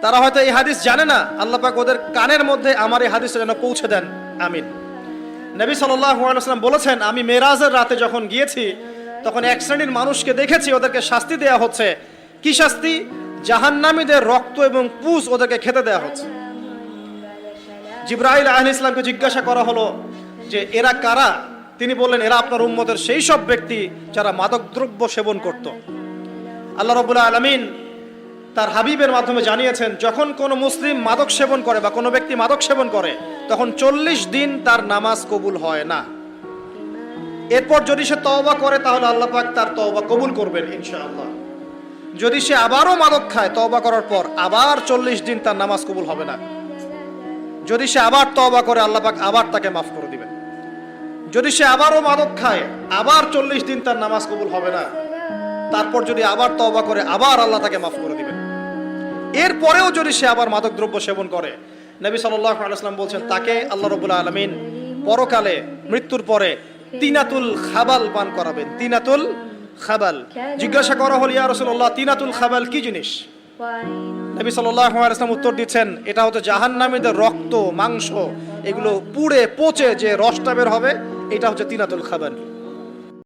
তারা হয়তো এই হাদিস জানে না, আল্লাহ পাক ওদের কানের মধ্যে আমার এই হাদিসটা যেন পৌঁছে দেন, আমিন। নবী সাল্লাল্লাহু আলাইহি ওয়াসাল্লাম বলেছেন, আমি মেরাজের রাতে যখন গিয়েছি তখন এক শ্রেণীর মানুষকে দেখেছি, ওদেরকে শাস্তি দেয়া হচ্ছে। কি শাস্তি? জাহান্নামীদের রক্ত এবং পুঁজ ওদেরকে খেতে দেয়া হচ্ছে। জিবরাইল আলাইহিস সালামকে জিজ্ঞাসা করা হলো যে এরা কারা? তিনি বললেন, এরা আপনার উম্মতের সেই সব ব্যক্তি যারা মাদকদ্রব্য সেবন করত। আল্লাহ রাব্বুল আলামিন তার হাবিবের মাধ্যমে জানিয়েছেন, যখন কোনো মুসলিম মাদক সেবন করে বা কোনো ব্যক্তি মাদক সেবন করে তখন 40 দিন তার নামাজ কবুল হয় না। এরপর যদি সে তওবা করে তাহলে আল্লাহ পাক তার তওবা কবুল করবেন ইনশাআল্লাহ। যদি সে আবারও মাদক খায় তওবা করার পর, আবার 40 দিন তার নামাজ কবুল হবে না। যদি সে আবার তওবা করে আল্লাহ পাক আবার তাকে মাফ করে দিবেন। যদি সে আবারও মাদক খায় আবার 40 দিন তার নামাজ কবুল হবে না। তারপর যদি আবার তওবা করে আবার আল্লাহ তাকে মাফ করে দিবেন। এরপরেও যদি সে আবার মাদক দ্রব্য সেবন করে, নবী সাল্লাল্লাহু আলাইহি ওয়াসাল্লাম বলছেন তাকে আল্লাহ রাব্বুল আলামিন পরকালে মৃত্যুর পরে তিনাতুল খাবাল পান করাবেন। তিনাতুল খাবাল। জিজ্ঞাসা করা হল, ইয়া রাসূলুল্লাহ, তিনাতুল খাবাল কি জিনিস? নবী সাল্লাল্লাহু আলাইহি ওয়াসাল্লাম উত্তর দিচ্ছেন, এটা হচ্ছে জাহান্নামীদের রক্ত, মাংস, এগুলো পুড়ে পচে যে রসটা বের হবে, এটা হচ্ছে তিনাতুল খাবাল।